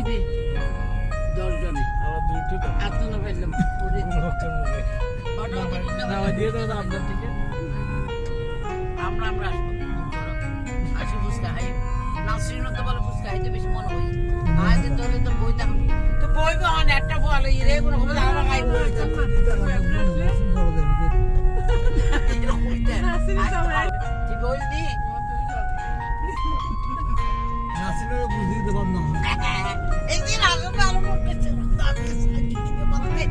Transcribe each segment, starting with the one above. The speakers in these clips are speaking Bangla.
দিবি 10 জনে আবার দুইটি তো এত না পাইলাম আমরা আসবো আসি ফুচকা খাই নাসরিন তো বলে ফুচকা খাইতে বেশি মনে হয় আজ ধরে তো বই দাম তো বই বান একটা বলে রে কোনো খবর আমরা খাইবো ঠিক বললি নাসিরের বুঝি দেব না একদিন আসবে আলো করতেছে দাবি কি কি বলতে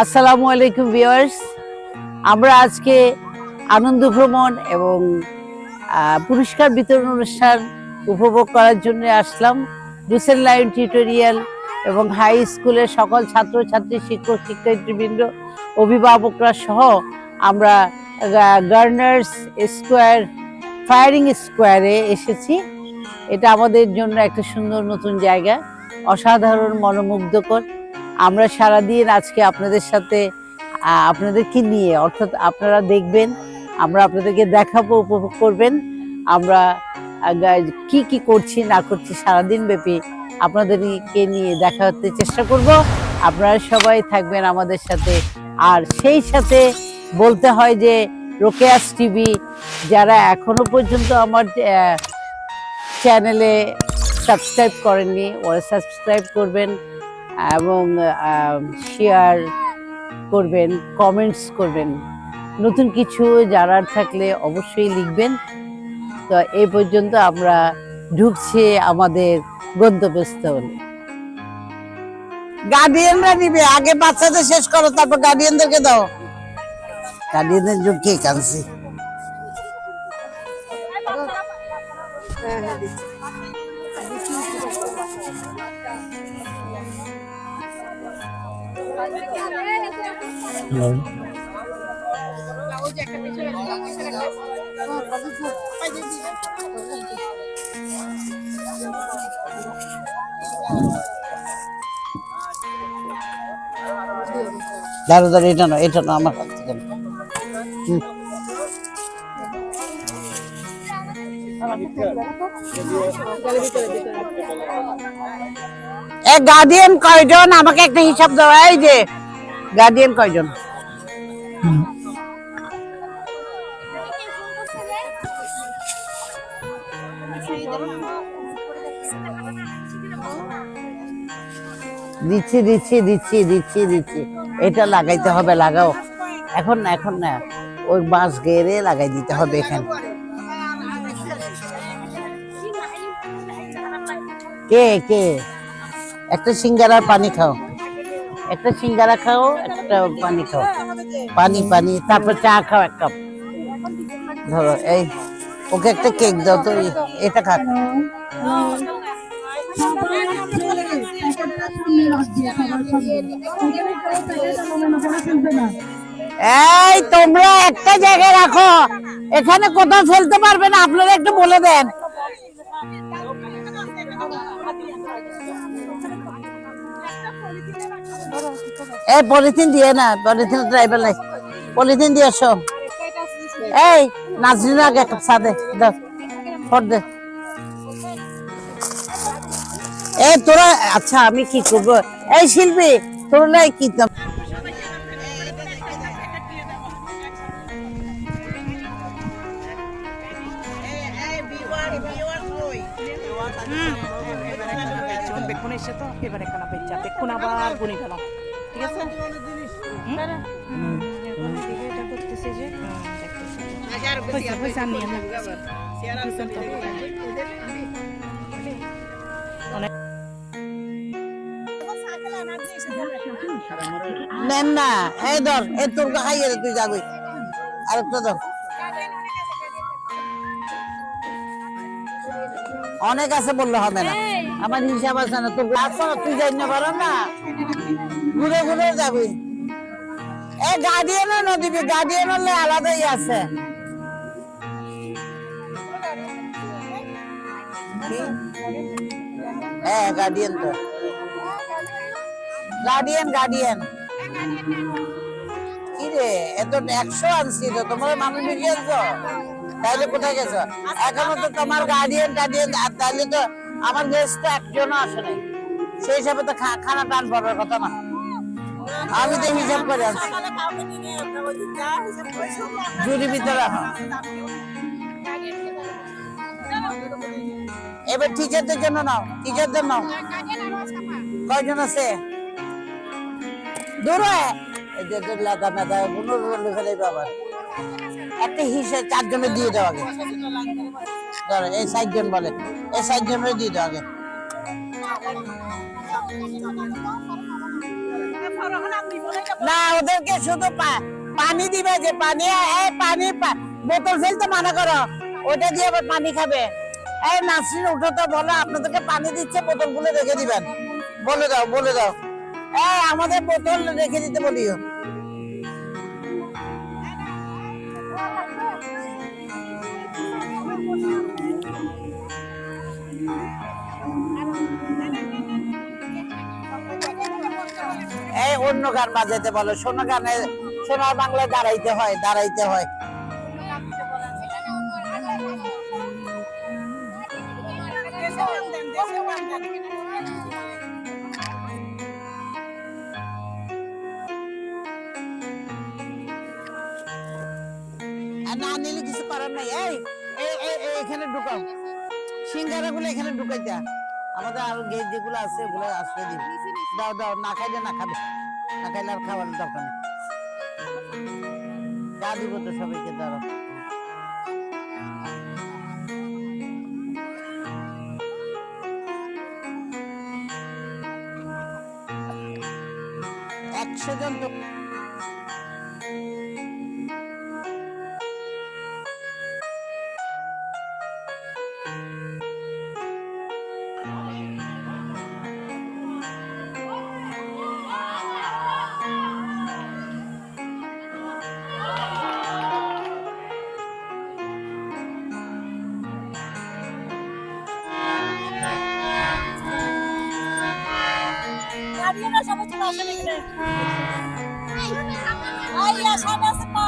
আসসালামু আলাইকুম ভিউয়ার্স, আমরা আজকে আনন্দ ভ্রমণ এবং পুরস্কার বিতরণ অনুষ্ঠান উপভোগ করার জন্য আসলাম। রুসেল লায়ন টিউটোরিয়াল এবং হাই স্কুলের সকল ছাত্রছাত্রী, শিক্ষক শিক্ষার্থীবৃন্দ, অভিভাবকরা সহ আমরা গার্নার্স স্কোয়ার ফায়ারিং স্কোয়ারে এসেছি। এটা আমাদের জন্য একটা সুন্দর নতুন জায়গা, অসাধারণ মনোমুগ্ধকর। আমরা সারাদিন আজকে আপনাদের সাথে আপনাদেরকে নিয়ে, অর্থাৎ আপনারা দেখবেন, আমরা আপনাদেরকে দেখাবো, উপভোগ করবেন। আমরা কি কি করছি না করছি সারাদিন ব্যাপী আপনাদেরকে নিয়ে দেখাতে চেষ্টা করব। আপনারা সবাই থাকবেন আমাদের সাথে। আর সেই সাথে বলতে হয় যে রোকেয়াস টিভি যারা এখনো পর্যন্ত আমার চ্যানেলে সাবস্ক্রাইব করেননি, ওরা সাবস্ক্রাইব করবেন এবং শেয়ার করবেন, কমেন্টস করবেন। নতুন কিছু জানার থাকলে অবশ্যই লিখবেন। তো এই পর্যন্ত আমরা ঢুকছি আমাদের গন্তব্যস্থলে। গার্ডিয়ানরা নিবে, আগে বাচ্চাদের শেষ করো, তারপর গার্ডিয়ানদেরকে দাও। গার্ডিয়ানদের জন্য কে কানছি দাঁড়ো দাঁড়ো, এটা না আমার হাত থেকে গার্ডিয়ান কয়জন, আমাকে একটা হিসাব দাও। এই যে গার্ডিয়ান কয়জন? দিচ্ছি দিচ্ছি দিচ্ছি দিচ্ছি দিচ্ছি এটা লাগাইতে হবে, লাগাও। এখন না, এখন না, ওই বাঁশ গেড়ে লাগাই দিতে হবে এখানে। কে কে একটা সিঙ্গারার পানি খাও, একটা সিঙ্গারা খাও, একটা পানি খাও, পানি পানি, তারপর চা খাও এক কাপ। ধরো এই, ওকে একটা কেক দাও তো, এটা খা। এই তোমরা একটা জায়গায় রাখো, এখানে কোথাও ফেলতে পারবে না, আপনারা একটু বলে দেন। এই পলিথিন দিয়ে না, পলিথিন ড্রাইভার নাই, পলিথিন দিয়ে আসো। এই নাজরিন আগে এক কাপ চা দে, দাও ফট দে। এই তোরা, আচ্ছা আমি কি করবো? এই শিল্পী তোরা নাই কি বেক্ষণ এসে তো এবার একখানা বেচা, বেক্ষণ আবার গুনে গেলাম। ঠিক আছে, এটা করতেছে যে নেন না। এই ধর, এই তোর খাইয়ে তুই যাবি, আরেকটা ধর। অনেক আছে বললে হবে না, আমার হিসাব আছে না। তো তুই যাই না পারো না, ঘুরে ঘুরে যাবি। এই গার্ডিয়ানও না দিবি, গার্ডিয়ান হলে আলাদাই আছে। কি? হ্যাঁ গার্ডিয়ান তো গার্ডিয়ান কি রে এত 100 আনছি তো তোমার মানুষ বেশি আনছো তাইলে কোথায় গেছো এখনো তো তোমার গার্ডিয়ান তাইলে তো আমার গেস্ট তো একজনও আসে নাই সেই হিসাবে তো খানা টান পড়ার কথা না আমি তো হিসাব করে আনছি জুড়ি ভিতরে এবার টিচারদের জন্য নাও টিচারদের নাও কয়জন আছে দূরে লাদা মেদা কোনো ফেলে আবার একটা হিসেবে 4 জনের দিয়ে দাও আগে ধরো এই 60 জন বলে এই 60 জনের দিয়ে দাও আগে না ওদেরকে শুধু পানি দিবে যে পানি পানি বোতল ফেলতে মানা করো ওটা দিয়ে আবার পানি খাবে এই নাসরিন উঠো তো বলো আপনাদেরকে পানি দিচ্ছে বোতল গুলো রেখে দিবেন বলে দাও এই আমাদের বোতল রেখে দিতে বলিও এই অন্য গান বাজাইতে বলো সোনার বাংলায় দাঁড়াইতে হয় না নিলে কিছু করার নাই এখানে ঢুকাও সিঙ্গারা গুলো এখানে ঢুকাইতে আমাদের আরো গেট যেগুলো আছে ওগুলো আসলে দিন দাও না খাইলে না খাবে না খাইলে আর খাওয়ার দরকার নেই চা দিব তো সবাইকে দাঁড়াও একশো জন তো সবাই চলে আসেন এখানে আইয়া সামনে আছে পা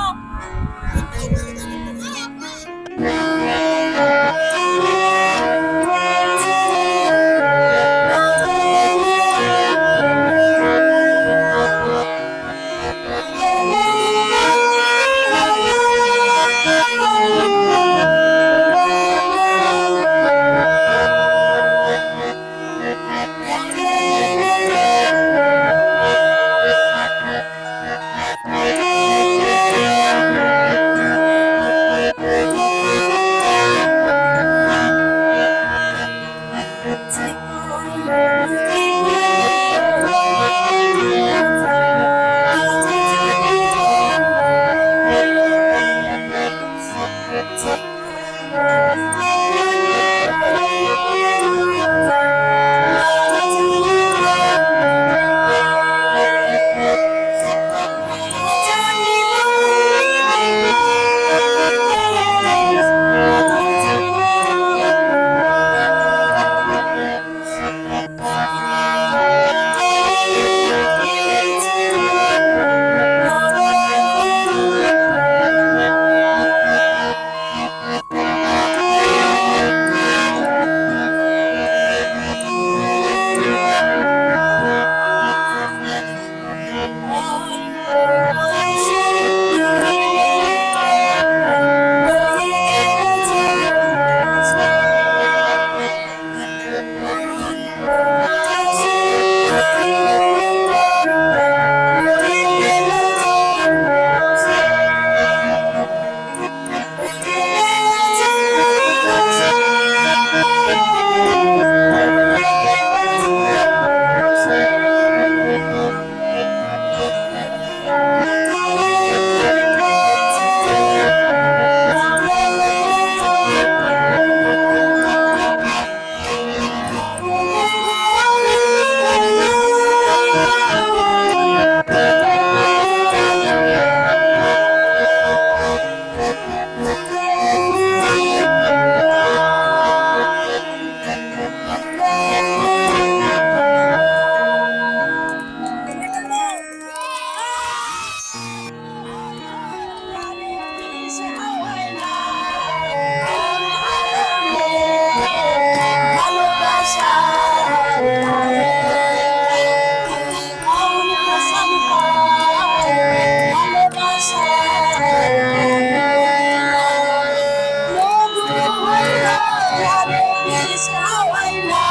বিষ হাওয়াইলা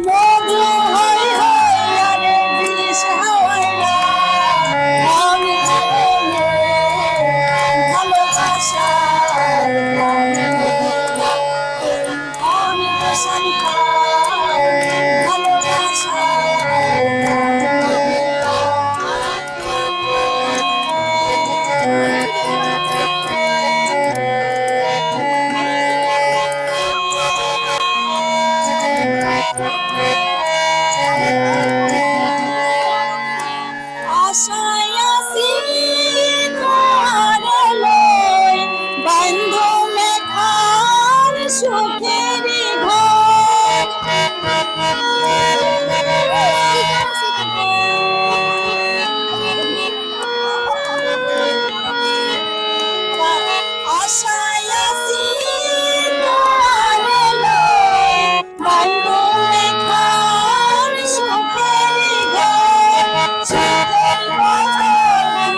মধু হই হই আরে বিষ হাওয়াইলা আমি জীবনে ভালোবাসা অনেক শান্তি ভালোবাসা আশায় আছি তোমার লই বান্ধলে খান সুখেরি ঘর আশায় আছি তোমার লই বান্ধলে খান সুখেরি ঘর সুখের বাঁধন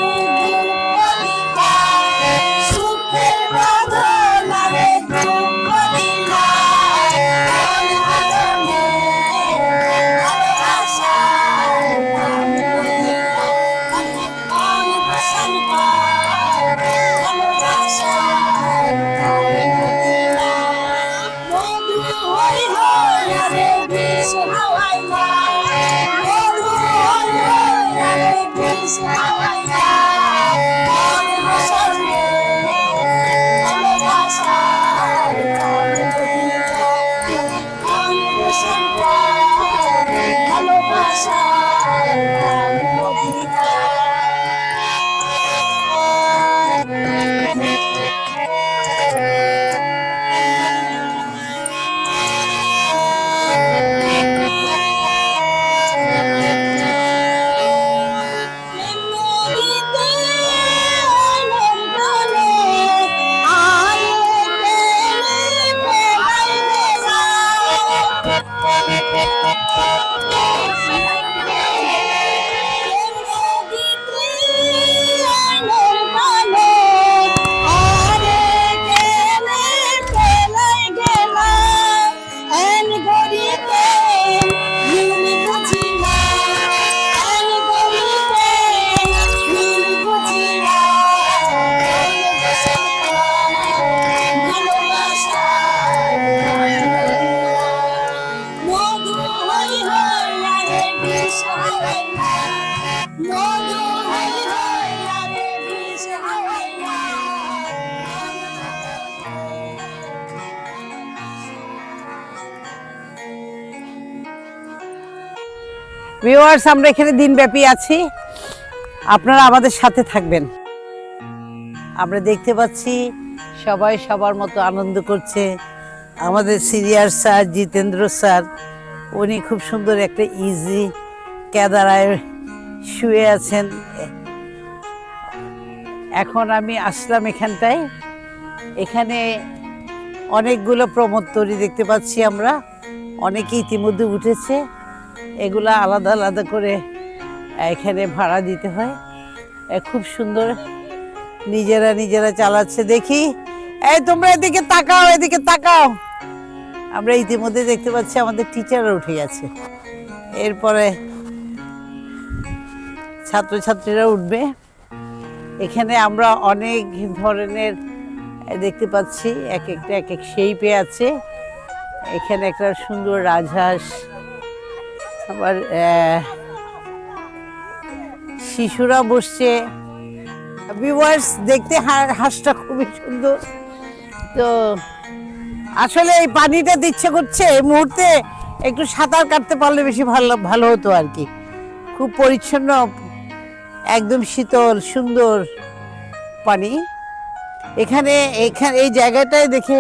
সুখের বাঁধন আরে দুঃখ দিলা ভালোবাসা ভালোবাসা মধু হই হই আরে বিষ হাওয়াইলা মধু হই হই আরে বিষ হাওয়াইলা ভালোবাসা ভালোবাসা ভালোবাসা নদীতে আলোর ডালে আরে ফেলাই দেলা নদীতে আলোর ডালে আরে ফেলাই গেলা এন গড়িতে ভুল বুঝিলা এন গড়িতে ভুল বুঝিলা ভালোবাসা মধু হই হই আরে বিষ হাওয়াইলা মধু হই হই আরে বিষ হাওয়াইলা ভিউয়ার্স, আমরা এখানে দিনব্যাপী আছি, আপনারা আমাদের সাথে থাকবেন। আমরা দেখতে পাচ্ছি সবাই সবার মতো আনন্দ করছে। আমাদের সিনিয়র স্যার জিতেন্দ্র স্যার, উনি খুব সুন্দর একটা ইজি কেদারায় শুয়ে আছেন। এখন আমি আসলাম এখানটায়, এখানে অনেকগুলো প্রমোদ তৈরি দেখতে পাচ্ছি আমরা, অনেকে ইতিমধ্যে উঠেছে। এগুলা আলাদা আলাদা করে এখানে ভাড়া দিতে হয়। খুব সুন্দর নিজেরা নিজেরা চালাচ্ছে। দেখি, এই তোমরা এদিকে তাকাও, এদিকে তাকাও। আমরা ইতিমধ্যে দেখতে পাচ্ছি আমাদের টিচাররা উঠে গেছে, এরপরে ছাত্রছাত্রীরা উঠবে। এখানে আমরা অনেক ধরনের দেখতে পাচ্ছি, এক একটা এক এক শেপে আছে। এখানে একটা সুন্দর রাজহাঁস, আবার শিশুরা বসছে। ভিউয়ার্স, দেখতে হাঁসটা খুবই সুন্দর। তো আসলে এই পানিটা দিচ্ছে করছে, এই মুহূর্তে একটু সাঁতার কাটতে পারলে বেশি ভালো হতো আর কি। খুব পরিচ্ছন্ন, একদম শীতল সুন্দর পানি। এখানে এই জায়গাটায় দেখে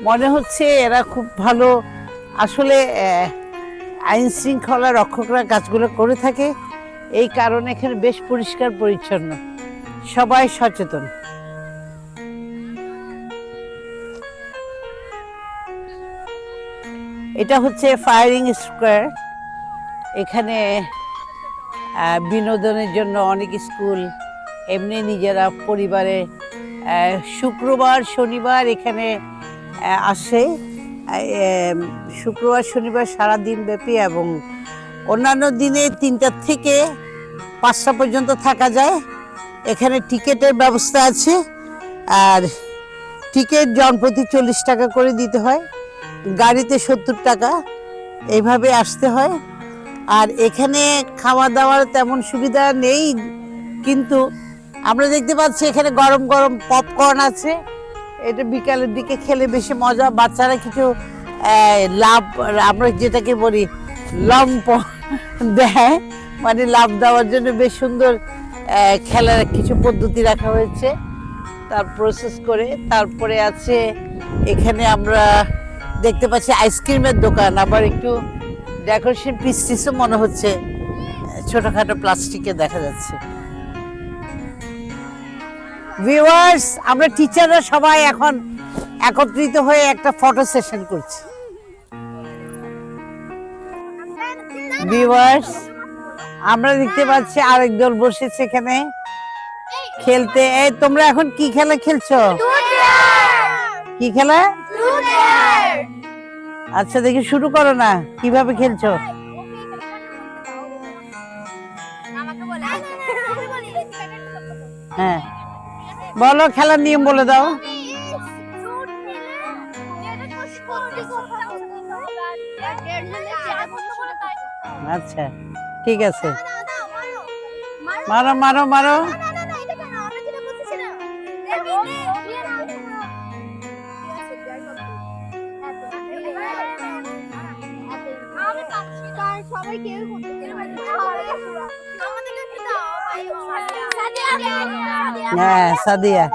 মনে হচ্ছে এরা খুব ভালো, আসলে আইন শৃঙ্খলা রক্ষকরা কাজগুলো করে থাকে। এই কারণে এখানে বেশ পরিষ্কার পরিচ্ছন্ন, সবাই সচেতন। এটা হচ্ছে ফায়ারিং স্কোয়ার। এখানে বিনোদনের জন্য অনেক স্কুল, এমনি নিজেরা পরিবারে শুক্রবার শনিবার এখানে আসে শুক্রবার শনিবার সারা দিন ব্যাপী এবং অন্যান্য দিনে 3টা থেকে 5টা পর্যন্ত থাকা যায়। এখানে টিকিটের ব্যবস্থা আছে, আর টিকিট জনপ্রতি 40 টাকা করে দিতে হয়, গাড়িতে 70 টাকা, এইভাবে আসতে হয়। আর এখানে খাওয়া দাওয়ার তেমন সুবিধা নেই, কিন্তু আমরা দেখতে পাচ্ছি এখানে গরম গরম পপকর্ন আছে। এটা বিকালের দিকে খেলে বেশি মজা। বাচ্চারা কিছু লাভ, আমরা যেটাকে বলি লম্প দেয়, মানে লাভ দেওয়ার জন্য বেশ সুন্দর খেলার কিছু পদ্ধতি রাখা হয়েছে, তার প্রসেস করে। তারপরে আছে এখানে আমরা দেখতে পাচ্ছি আইসক্রিমের দোকান, আবার একটু ডেকোরেশন পিস টিসও মনে হচ্ছে ছোটখাটো প্লাস্টিকে দেখা যাচ্ছে। ভিউয়ার্স, আমরা টিচাররা সবাই এখন একত্রিত হয়ে একটা ফটো সেশন করছি। ভিউয়ার্স, আমরা দেখতে পাচ্ছি আরেক দল বসেছে এখানে খেলতে। এই তোমরা এখন কি খেলা খেলছো? কি খেলা? আচ্ছা, দেখি শুরু করো না, কিভাবে খেলছো? হ্যাঁ, বলো, খেলার নিয়ম বলে দাও। আচ্ছা, ঠিক আছে, মারো মারো মারো। হ্যাঁ, সাদিয়া।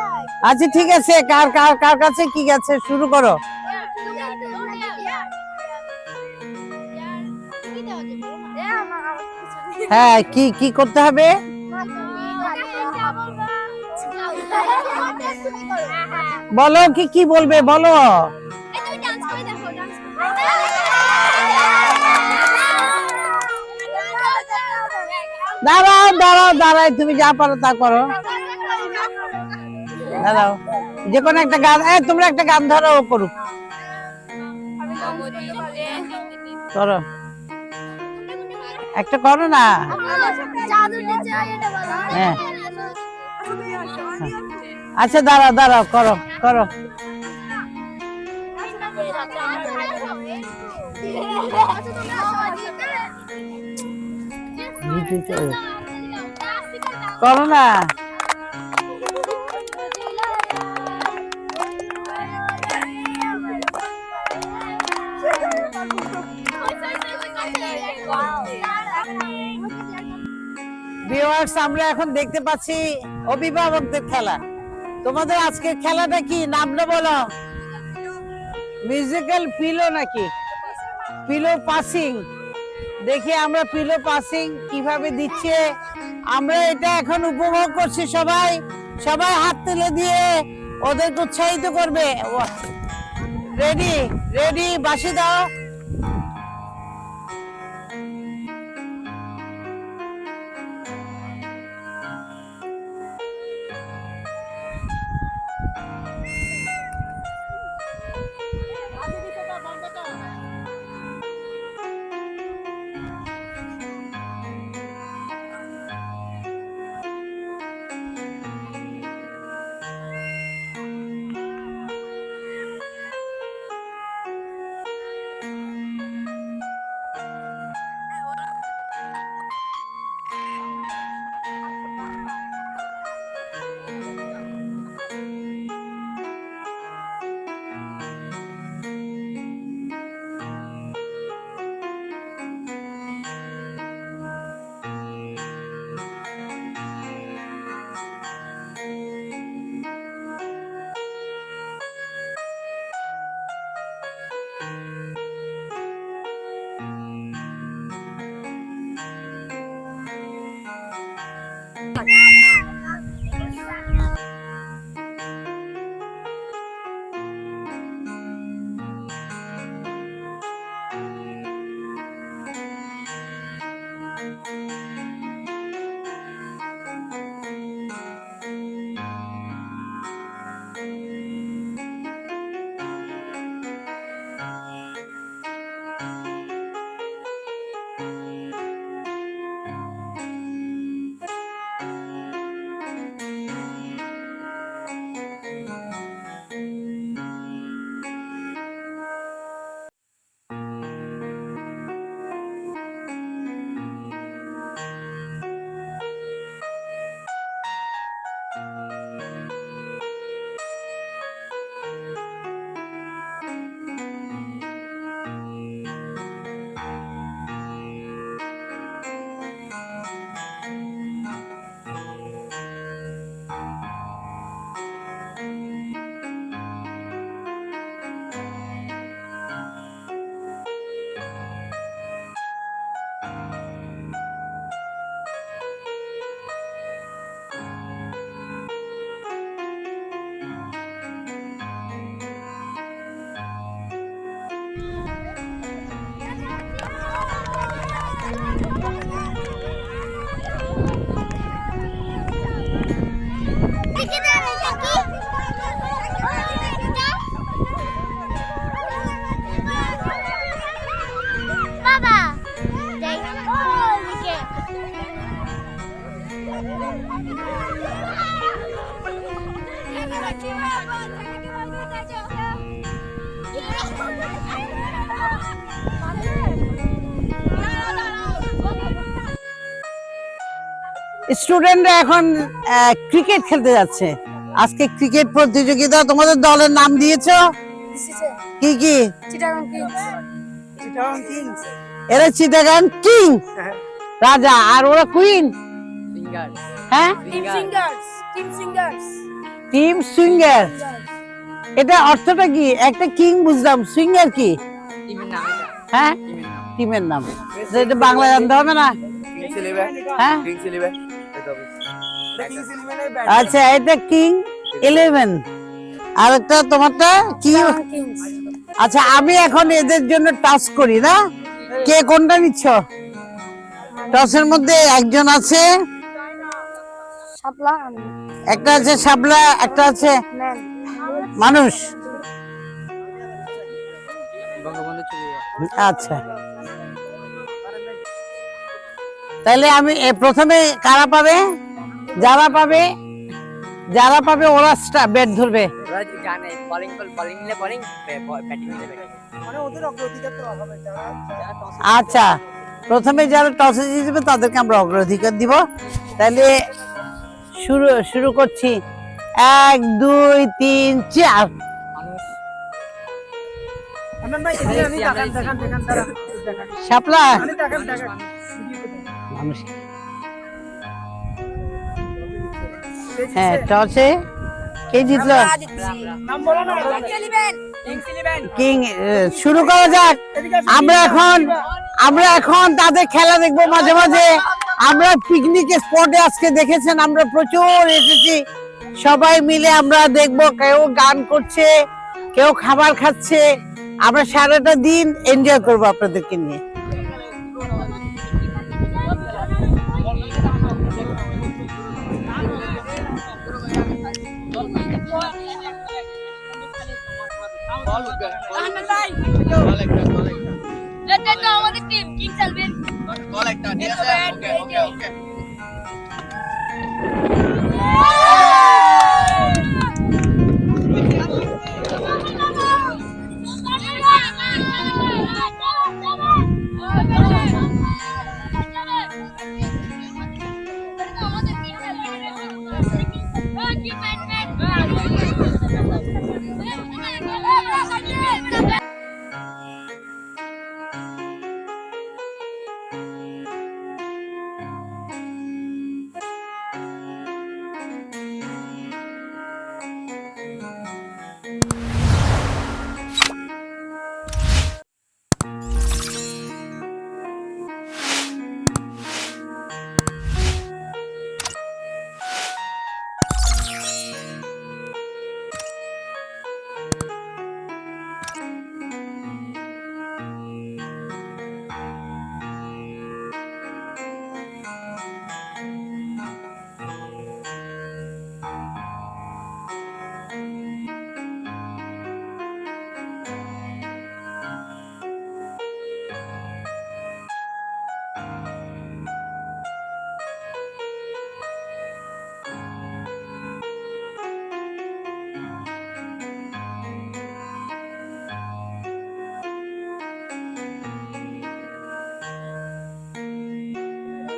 আচ্ছা, ঠিক আছে, কার কার কার কাছে কি আছে, শুরু করো। হ্যাঁ, কি কি করতে হবে? বলো, কি কি বলবে বলো। দাঁড়াও দাঁড়াও দাঁড়াও, তুমি যা পারো তা করো। দাঁড়াও, যে কোনো একটা গান, তোমরা একটা গান ধরো, ও করুক, করো একটা, করো না। হ্যাঁ, আচ্ছা, দাঁড়াও দাঁড়াও, করো করো। করো না। ভিউয়ার্স, আমরা এখন দেখতে পাচ্ছি অভিভাবকদের খেলা। তোমাদের আজকের খেলাটা কি, নামটা বলো? মিউজিক্যাল পিলো নাকি পিলো পাসিং? দেখি আমরা পিলো পাসিং কিভাবে দিচ্ছে, আমরা এটা এখন উপভোগ করছি। সবাই সবাই হাত তুলে দিয়ে ওদেরকে উৎসাহিত করবে। রেডি রেডি, বাঁশি দাও। স্টুডেন্টরা এখন ক্রিকেট খেলতে যাচ্ছে। আজকে ক্রিকেট প্রতিযোগিতা। তোমাদের দলের নাম দিয়েছো কি কি? এরা চিটাগাং কিং রাজা, আর ওরা কুইন। হ্যাঁ, টিম সুইঙ্গার। এটা অর্থটা কি? একটা কিং বুঝলাম, সুইঙ্গার কি? হ্যাঁ, টিমের নাম। এটা বাংলা জানতে হবে না? হ্যাঁ, আচ্ছা, এটা কিং 11। আর একটা তোমারটা কি? আচ্ছা, আমি এখন এদের জন্য টাচ করি না। কে কোনটা নিচ্ছ? টসের মধ্যে একজন আছে, একটা আছে শাপলা, একটা আছে মানুষ। আচ্ছা, তাহলে আমি প্রথমে কারা পাবে? যারা পাবে ওরা ব্যাট ধরবে। আচ্ছা, প্রথমে যারা টসে জিতবে তাদেরকে আমরা অগ্রাধিকার দিব। তাহলে শুরু করছি। 1 2 3 4। শাপলা, হ্যাঁ, টসে কে জিতলো? কিং। শুরু করা যাক। আমরা এখন তাদের খেলা দেখবো মাঝে মাঝে। আমরা পিকনিক স্পটে আজকে দেখেছেন, আমরা প্রচুর এসেছি। সবাই মিলে আমরা দেখবো, কেউ গান করছে, কেউ খাবার খাচ্ছে। আমরা সারাটা দিন এনজয় করবো আপনাদেরকে নিয়ে। আমাদের টিম কিং খেলবে।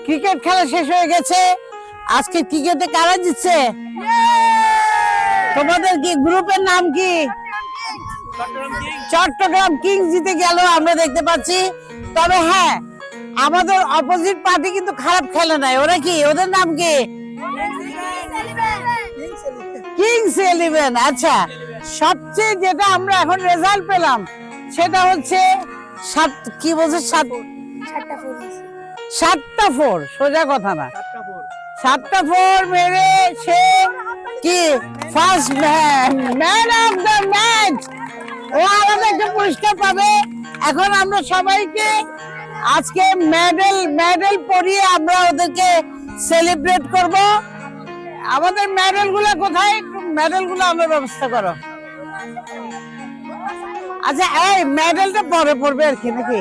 ক্রিকেট খেলা শেষ হয়ে গেছে। আজকে ক্রিকেটে কারা জিতছে? তোমাদের কি গ্রুপের নাম কি? চট্টগ্রাম কিংস জিতে গেল, আমরা দেখতে পাচ্ছি। তবে হ্যাঁ, আমাদের অপোজিট পার্টি কিন্তু খারাপ খেলে নাই। ওরা কি, ওদের নাম কি? কিংস 11। আচ্ছা, সবচেয়ে যেটা আমরা এখন রেজাল্ট পেলাম সেটা হচ্ছে কি বলছে, 7টা 4। সোজা কথা না, 7টা 4 মেরে সে কি first man of the match. ও আলাদা একটা পুরস্কার পাবে। এখন আমরা সবাইকে আজকে মেডেল পরিয়ে আমরা ওদেরকে সেলিব্রেট করব। আমাদের মেডেল গুলা কোথায়? মেডেল গুলো আমরা ব্যবস্থা করো। আচ্ছা, এই মেডেলটা পরে পড়বে আর কি নাকি?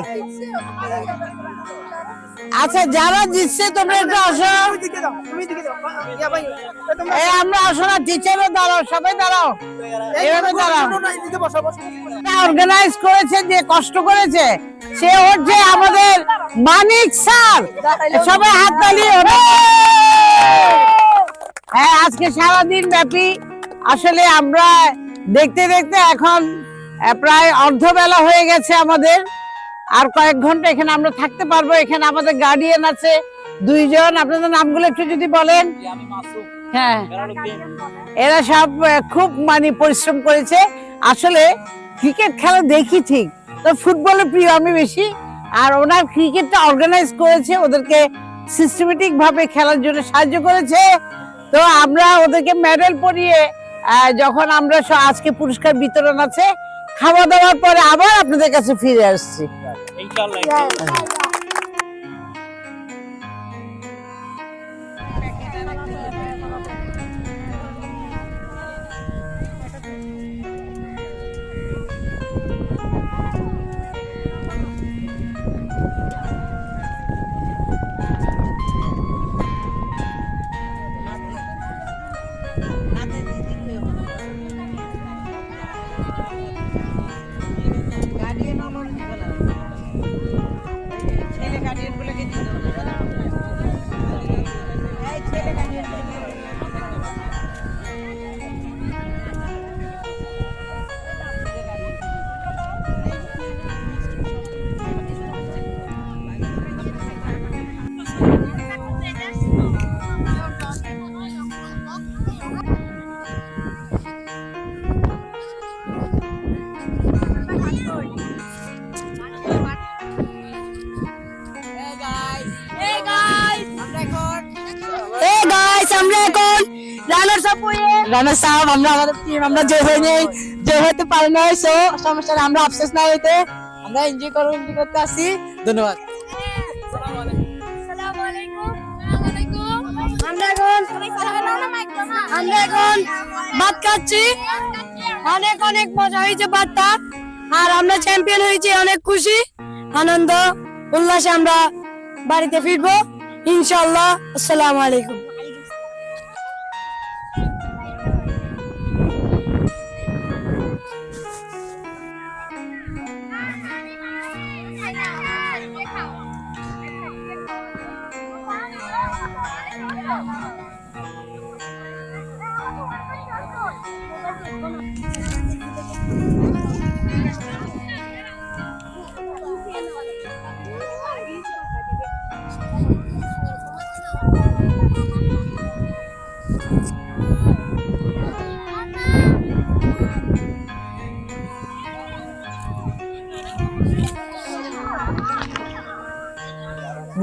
আচ্ছা যারা জিতছে তোমরা একটু আসো। এই আমরা আসো না, টিচারও দাঁড়াও, সবাই দাঁড়াও, এভাবে দাঁড়াও। অর্গানাইজ করেছে, যে কষ্ট করেছে সে হচ্ছে আমাদের মানিক স্যার। সবাই হাততালি হবে। হ্যাঁ, আজকে সারাদিন ব্যাপী আসলে আমরা দেখতে দেখতে এখন প্রায় অর্ধবেলা হয়ে গেছে আমাদের। আর কয়েক ঘন্টা এখানে আমরা থাকতে পারবো। এখানে আমাদের গার্ডিয়ান আছে 2 জন। আপনাদের নামগুলো একটু যদি বলেন। হ্যাঁ, এরা সব খুব পরিশ্রম করেছে। আসলে ক্রিকেট খেলা দেখি ঠিক, তো ফুটবলের প্রিয় আমি বেশি। আর ওনার ক্রিকেটটা অর্গানাইজ করেছে, ওদেরকে সিস্টেমেটিক ভাবে খেলার জন্য সাহায্য করেছে। তো আমরা ওদেরকে মেডেল পরিয়ে যখন আমরা আজকে পুরস্কার বিতরণ আছে, খাওয়া দাওয়ার পরে আবার আপনাদের কাছে ফিরে আসছি। Runners up. আমরা আমাদের টিম আমরা জয় হতে পারি নাই, সো সমস্যা নেই, আমরা আফসোস না হইতে আমরা এনজয় করতে আসি। ধন্যবাদ। আমরা এখন ভাত খাচ্ছি, অনেক অনেক মজা হয়েছে ভাতটা। আর আমরা চ্যাম্পিয়ন হয়েছি, অনেক খুশি, আনন্দ উল্লাসে আমরা বাড়িতে ফিরবো ইনশাআল্লাহ। আসসালামু আলাইকুম।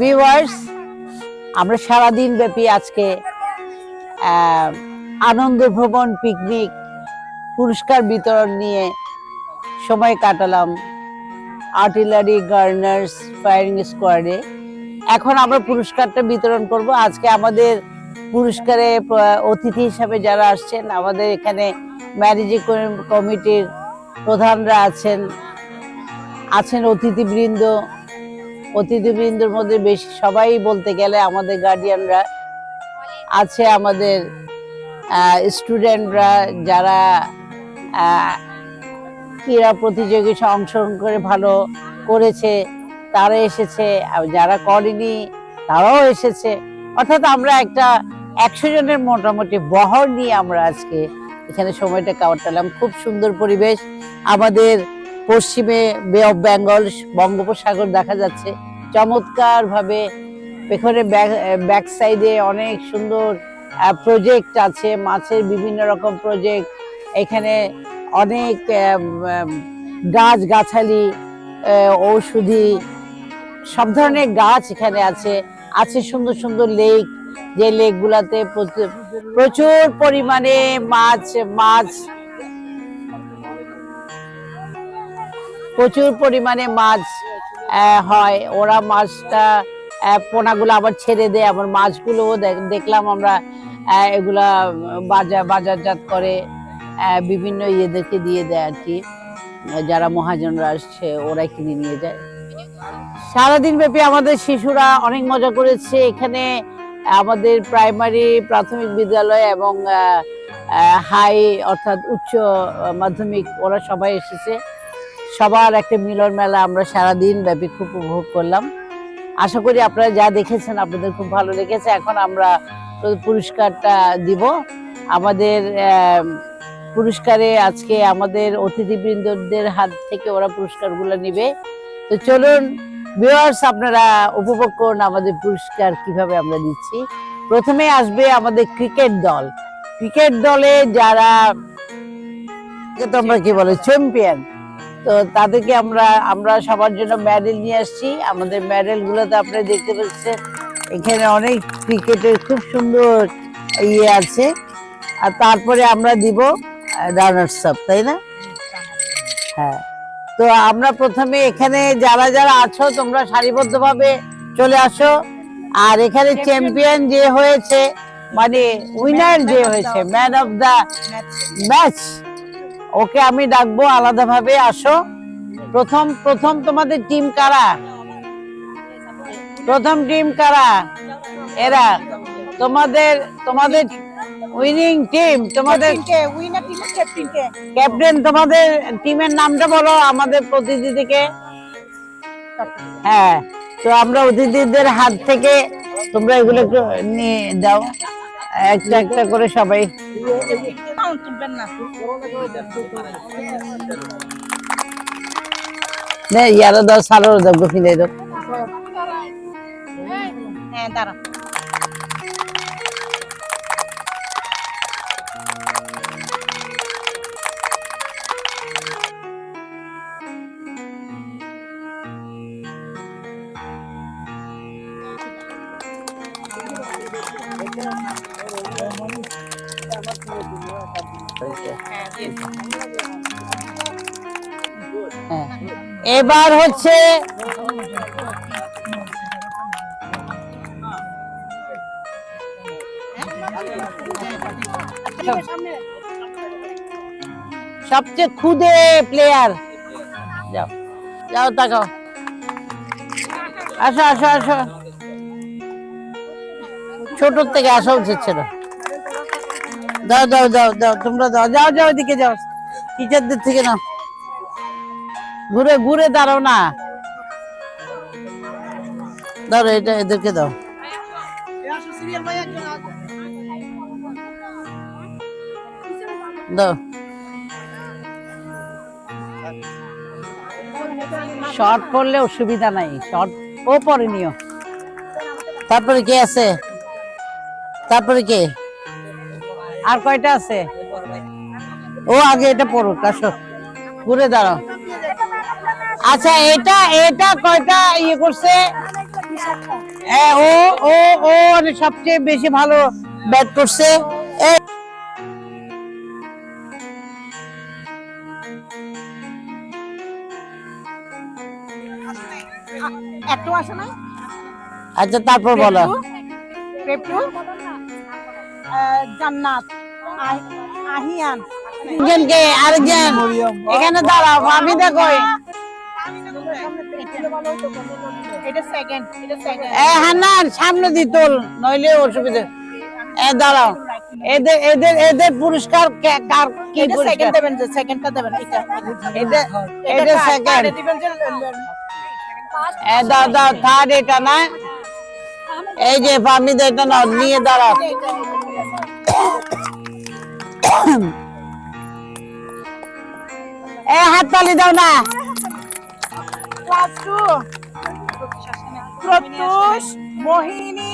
ভিউয়ার্স, আমরা সারাদিন ব্যাপী আজকে আনন্দ ভ্রমণ পিকনিক পুরস্কার বিতরণ নিয়ে সময় কাটালাম আর্টিলারি গার্নার্স ফায়ারিং স্কোয়াডে। এখন আমরা পুরস্কারটা বিতরণ করব। আজকে আমাদের পুরস্কারে অতিথি হিসাবে যারা আসছেন, আমাদের এখানে ম্যানেজিং কমিটির প্রধানরা আছেন অতিথিবৃন্দর মধ্যে বেশি সবাই বলতে গেলে আমাদের গার্ডিয়ানরা আছে, আমাদের স্টুডেন্টরা যারা ক্রীড়া প্রতিযোগিতা অংশগ্রহণ করে ভালো করেছে তারা এসেছে, যারা করেনি তারাও এসেছে। অর্থাৎ আমরা একটা 100 জনের মোটামুটি বহর নিয়ে আমরা আজকে এখানে সময়টা কাটালাম। খুব সুন্দর পরিবেশ। আমাদের পশ্চিমে বে অফ বেঙ্গল, বঙ্গোপসাগর দেখা যাচ্ছে চমৎকার ভাবে। এখানে ব্যাক সাইডে অনেক সুন্দর প্রজেক্ট আছে, মাছের বিভিন্ন রকম প্রজেক্ট। এখানে অনেক গাছগাছালি, ঔষধি সব ধরনের গাছ এখানে আছে। সুন্দর সুন্দর লেক, যে লেকগুলাতে প্রচুর পরিমাণে মাছ হয়। ওরা মাছটা পোনাগুলো আবার ছেড়ে দেয়, আবার মাছগুলো দেখলাম আমরা এগুলা বাজারজাত করে বিভিন্ন ইয়েদেরকে দিয়ে দেয় আর কি, যারা মহাজনরা আসছে ওরাই কিনে নিয়ে যায়। সারাদিন ব্যাপী আমাদের শিশুরা অনেক মজা করেছে। এখানে আমাদের প্রাইমারি প্রাথমিক বিদ্যালয় এবং হাই অর্থাৎ উচ্চ মাধ্যমিক ওরা সবাই এসেছে। সবার একটা মিলন মেলা আমরা সারাদিন ব্যাপী খুব উপভোগ করলাম। আশা করি আপনারা যা দেখেছেন আপনাদের খুব ভালো লেগেছে। এখন আমরা পুরস্কারটা দিব। আমাদের পুরস্কারে আজকে আমাদের অতিথিবৃন্দদের হাত থেকে ওরা পুরস্কারগুলো নিবে। তো চলুন ভিউয়ার্স, আপনারা উপভোগ করুন আমাদের পুরস্কার কিভাবে আমরা দিচ্ছি। প্রথমে আসবে আমাদের ক্রিকেট দল। ক্রিকেট দলে যারা তোমরা কি বলে চ্যাম্পিয়ন, তো তাদেরকে আমরা সবার জন্য মেডেল নিয়ে আসছি। আমাদের মেডেল গুলোতে আপনারা দেখতে পাচ্ছেন এখানে অনেক ক্রিকেটের খুব সুন্দর ইয়ে আছে। আর তারপরে আমরা দিব রানার্স আপ, তাই না? হ্যাঁ, তো আমরা প্রথমে এখানে যারা যারা আছো তোমরা সারিবদ্ধভাবে চলে আসো। আর এখানে চ্যাম্পিয়ন যে হয়েছে মানে উইনার যে হয়েছে, ম্যান অফ দা ম্যাচ, ওকে আমি ডাকবো আলাদাভাবে। আসো। প্রথম তোমাদের টিম কারা? প্রথম টিম কারা? এরা তোমাদের উইনিং টিম, তোমাদের ক্যাপ্টেন। তোমাদের টিমের নামটা বলো আমাদের প্রতিনিধিকে। হ্যাঁ, তো আমরা অতিথিদের হাত থেকে তোমরা এগুলো একটু নিয়ে দাও একটা একটা করে সবাই। ইয়ারও দাও, সারও দাও, গোফিনে দাও। হ্যাঁ দাঁড়া। হ্যাঁ, এবার হচ্ছে সবচেয়ে খুদে প্লেয়ার। যাও যাও, তাকাও, আসো আসো আসো, ছোট থেকে আসা উচিত ছিল। দাও দাও দাও দাও, তোমরা দাও, যাও যাও, এদিকে যাও, টিচারদের থেকে নাও। ঘুরে ঘুরে দাঁড়াও না, দাও এটা এদেরকে দাও। দাও, শর্ট পড়লে অসুবিধা নাই, শর্ট ও পরে নিও। তারপরে কে আছে? তারপরে কে? আর কয়টা আছে? ও আগে এটা পড়ুক, আসো, ঘুরে দাঁড়াও। আচ্ছা, এটা কয়টা ইয়ে করছে? ও ও ও সবচেয়ে বেশি ভালো ব্যাট করছে। একটু আসে না। আচ্ছা, তারপর বলো। জান্নাত, আহিয়ান, কে আরেকজন এখানে দাঁড়াও, আমি দেখো। এটা সেকেন্ড, এটা সেকেন্ড। হান্নান সামনে দি তোল, নইলে অসুবিধা। দাঁড়াও, এদের পুরস্কার কার? কি সেকেন্ড দেবেন, যে সেকেন্ডটা দেবেন। এটা সেকেন্ড। দাও দাও, থার্ড এটা না, এই যে ফামিদা, এটা নাও, নিয়ে দাঁড়াও। হাততালি দাও না। ক্লাস 2 প্রত্যুষ, মোহিনী,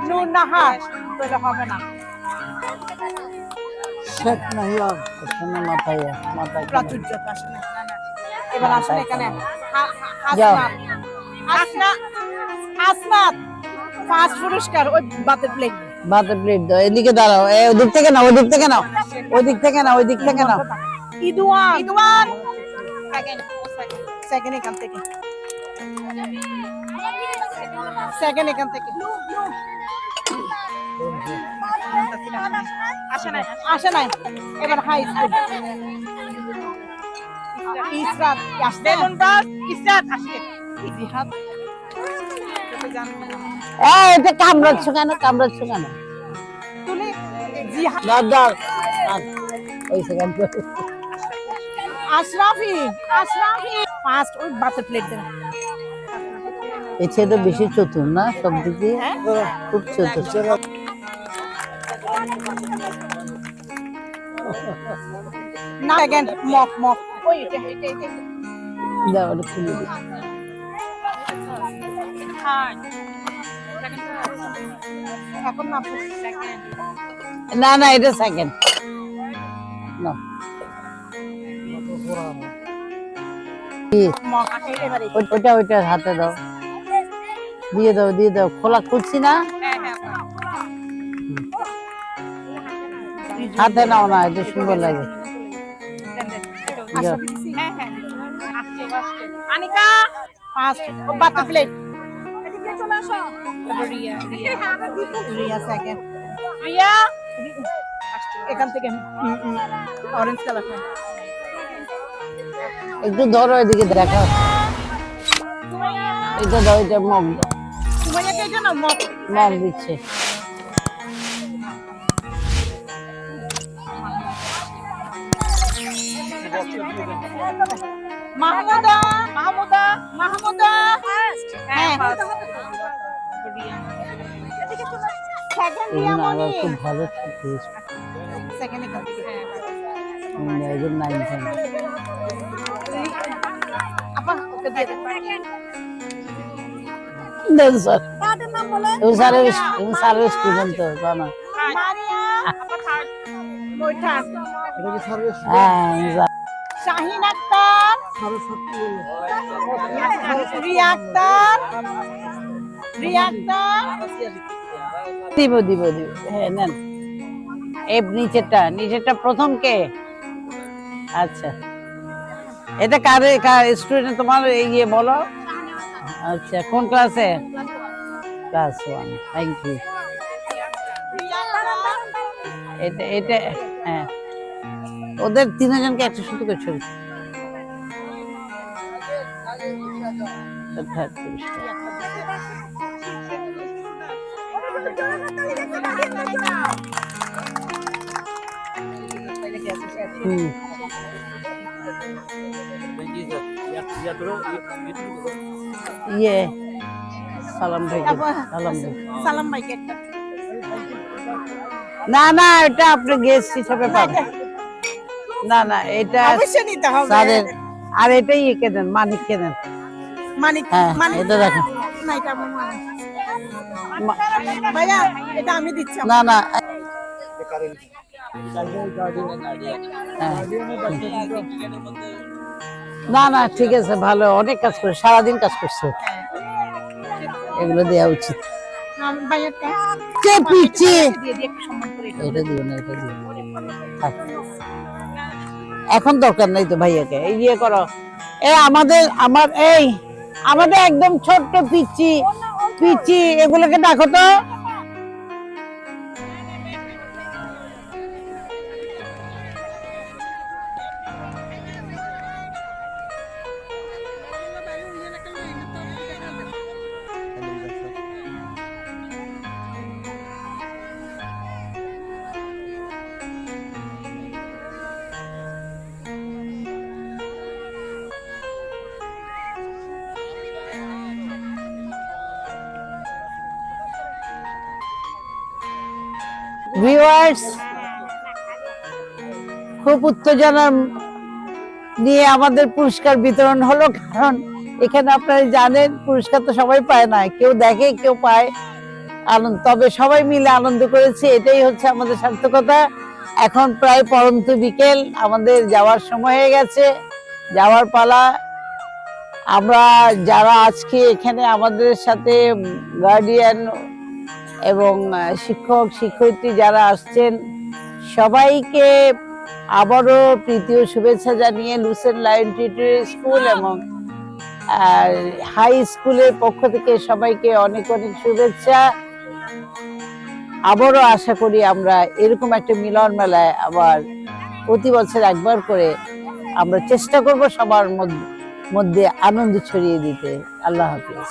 নূর নাহার। তাহলে হবে না। শেখ নাহিয়া মাথায় মাথায় প্রাচুর্য আসলে। এবার আসলে এখানে যাও। আসনাত ফার্স্ট পুরস্কার, ওই বাতের প্লেট। বাতের প্লেট দাও, এদিকে দাঁড়াও। ওদিক থেকে নাও, ওদিক থেকে নাও, ওদিক থেকে নাও, ওদিক থেকে নাও। ইদওয়ান সেকেন্ড এখান থেকে, সেকেন্ড এখান থেকে। আসে নাই। এবার হাই স্কুল। ইসরাত আসছে। ইসরাত আসছে। জিহাদ এটা কামড়াচ্ছ কেন? কামড়াচ্ছ কেন? তুলে জিহাদ দাদা ওই সেকেন্ড আশরাফি ফার্স্ট ওই বাতের প্লেট দেন। এই ছেলেটা বেশি চতুর না সব দিক দিয়ে, খুব চতুর। না সেকেন্ড মক ওই এটা দাও ওটা খুলে দিই। এখন না সেকেন্ড না না এটা সেকেন্ড না। মক এবারে ওইটা ওইটা হাতে দাও, দিয়ে দাও দিয়ে দাও। খোলা খুলছি না, হাতে নাও না, এটা সুন্দর লাগে। যাও। আনিকা ফার্স্ট ও বাতের প্লেট রিয়া সেকেন্ড রিয়া এখান থেকে অরেঞ্জ কালার একটু ধরো এদিকে দেখো, এটা দাও, এটা মগ দাও। সুমাইয়াকে এটা না মক মগ দিচ্ছে। মাহমুদা হ্যাঁ সেকেন্ড এই রিয়া জন্য আমরা মনি খুব ভালো খেতে সেকেন্ড এখান থেকে একজন 9 10 আপা ওকে দিয়ে দেন দেন স্যার। তাদের নাম বলে এবং সার্ভিস স্টুডেন্ট তো জানা। মারিয়া আপা থার্ড ওই থার্ড এটা কি সার্ভিস? হ্যাঁ শাহিন আক্তার রিয়া আক্তার দিব দিব দিব। হ্যাঁ নেন, এই নিচেরটা প্রথম কে? আচ্ছা, এটা কার স্টুডেন্ট তোমার? ইয়ে বলো। আচ্ছা, কোন ক্লাসে? ক্লাস 1। Thank you. এটা এটা হ্যাঁ, ওদের 3 জনকে একটা সুন্দর করে ছবি। হুম ইয়ে সালাম ভাই, সালাম ভাই। সালাম ভাইকে একটা না না, এটা আপনি গেস্ট হিসেবে পাবেন। না না, এটা অবশ্যই নিতে হবে স্যারের। আর এটাই একে দেন, মানিককে দেন। মানিক হ্যাঁ, মানিক এটা দেখেন। না এটা আমার মানিক ভাইয়া এটা আমি দিচ্ছি না না না না ঠিক আছে, ভালো, অনেক কাজ করে, সারাদিন কাজ করছে, এগুলো দেওয়া উচিত। ভাইয়াটা কে পিচ্ছি? দিয়ে দিয়ে একটু সম্মান করে এটা দিও না, এটা দিও। থাক। এখন দরকার নাই তো ভাইয়াকে। এই ইয়ে করো, আমাদের একদম ছোট্ট পিচ্ছি এগুলোকে ডাকো তো। ভিউয়ার্স, খুব উত্তেজনা নিয়ে আমাদের পুরস্কার বিতরণ হলো, কারণ এখানে আপনারা জানেন পুরস্কার তো সবাই পায় না, কেউ দেখে কেউ পায় আনন্দ, তবে সবাই মিলে আনন্দ করেছে, এটাই হচ্ছে আমাদের সার্থকতা। এখন প্রায় পরন্ত বিকেল, আমাদের যাওয়ার সময় হয়ে গেছে, যাওয়ার পালা। আমরা যারা আজকে এখানে আমাদের সাথে গার্ডিয়ান এবং শিক্ষক শিক্ষয়িত্রী যারা আসছেন, সবাইকে আবারও প্রীতি ও শুভেচ্ছা জানিয়ে লুসেন্ট লায়ন টিউটরিয়াল স্কুল এবং হাই স্কুলের পক্ষ থেকে সবাইকে অনেক অনেক শুভেচ্ছা। আবারও আশা করি আমরা এরকম একটা মিলন মেলায় আবার প্রতি বছর একবার করে আমরা চেষ্টা করব সবার মধ্যে মধ্যে আনন্দ ছড়িয়ে দিতে। আল্লাহ হাফিজ।